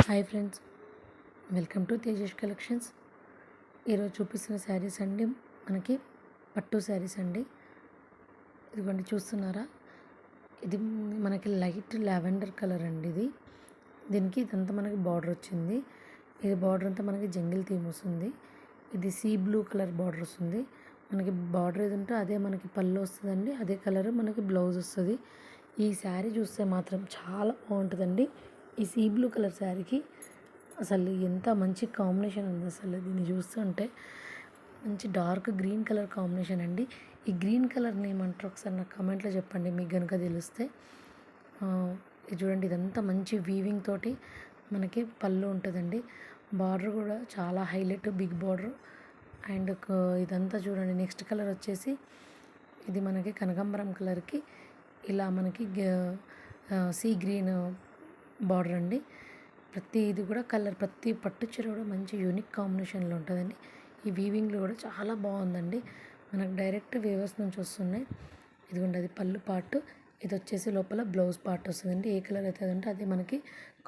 Hi friends, welcome to Tejas collections. ఈరోజు చూపిస్తున్న శారీస్ అండి మనకి పట్టు శారీస్ అండి. ఇదిగోండి చూస్తున్నారా, ఇది మనకి లైట్ లావెండర్ కలర్ అండి. దీనికి ఇదంతా మనకి బార్డర్ వచ్చింది. ఇది బార్డర్ అంతా మనకి జంగిల్ థీమ్ వస్తుంది. ఇది సీ బ్లూ కలర్ బార్డర్ వస్తుంది. మనకి బార్డర్ ఏది ఉంటే అదే మనకి పళ్ళు వస్తుందండి. అదే కలర్ మనకి బ్లౌజ్ వస్తుంది. ఈ శారీ చూస్తే మాత్రం చాలా బాగుంటుందండి. ఈ సీ బ్లూ కలర్ శారీకి అసలు ఎంత మంచి కాంబినేషన్ ఉంది. అసలు దీన్ని చూస్తుంటే మంచి డార్క్ గ్రీన్ కలర్ కాంబినేషన్ అండి. ఈ గ్రీన్ కలర్ని ఏమంటారు ఒకసారి నాకు కమెంట్లో చెప్పండి మీకు కనుక తెలిస్తే. ఇది చూడండి, ఇదంతా మంచి వీవింగ్ తోటి మనకి పళ్ళు ఉంటుందండి. బార్డర్ కూడా చాలా హైలైట్ బిగ్ బార్డర్. అండ్ ఇదంతా చూడండి, నెక్స్ట్ కలర్ వచ్చేసి ఇది మనకి కనకాంబరం కలర్కి ఇలా మనకి సీ గ్రీన్ బార్డర్ అండి. ప్రతి ఇది కూడా కలర్, ప్రతి పట్టు చీర కూడా మంచి యూనిక్ కాంబినేషన్లో ఉంటుందండి. ఈ వీవింగ్లో కూడా చాలా బాగుందండి. మనకు డైరెక్ట్ వేవర్స్ నుంచి వస్తున్నాయి. ఇదిగోండి, అది పళ్ళు పార్ట్, ఇది వచ్చేసి లోపల బ్లౌజ్ పార్ట్ వస్తుందండి. ఏ కలర్ అయితే అంటే అది మనకి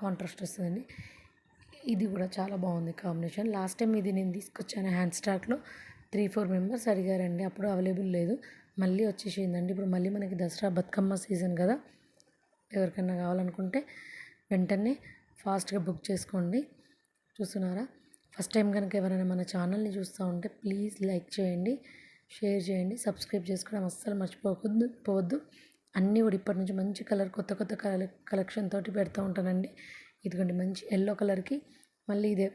కాంట్రాస్ట్ వస్తుందండి. ఇది కూడా చాలా బాగుంది కాంబినేషన్. లాస్ట్ టైం ఇది నేను తీసుకొచ్చాను హ్యాండ్ స్టాక్లో. 3-4 మెంబర్స్ అడిగారండి, అప్పుడు అవైలబుల్ లేదు, మళ్ళీ వచ్చేసిందండి. ఇప్పుడు మళ్ళీ మనకి దసరా బతుకమ్మ సీజన్ కదా, ఎవరికైనా కావాలనుకుంటే వెంటనే ఫాస్ట్గా బుక్ చేసుకోండి. చూస్తున్నారా, ఫస్ట్ టైం కనుక ఎవరైనా మన ఛానల్ని చూస్తూ ఉంటే ప్లీజ్ లైక్ చేయండి, షేర్ చేయండి, సబ్స్క్రైబ్ చేసుకోవడం అస్సలు మర్చిపోవద్దు. అన్నీ కూడా ఇప్పటి నుంచి మంచి కలర్, కొత్త కొత్త కలెక్షన్ తోటి పెడుతూ ఉంటానండి. ఇదిగోండి మంచి ఎల్లో కలర్కి మళ్ళీ ఇదే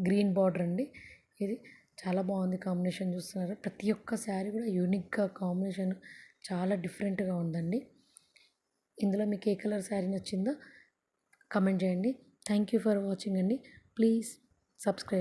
గ్రీన్ బార్డర్ అండి. ఇది చాలా బాగుంది కాంబినేషన్. చూస్తున్నారు, ప్రతి ఒక్క శారీ కూడా యూనిక్గా కాంబినేషన్ చాలా డిఫరెంట్గా ఉందండి. ఇందులో మీకు ఏ కలర్ శారీ నచ్చిందో కమెంట్ చేయండి. థ్యాంక్ యూ ఫర్ వాచింగ్ అండి. Please subscribe.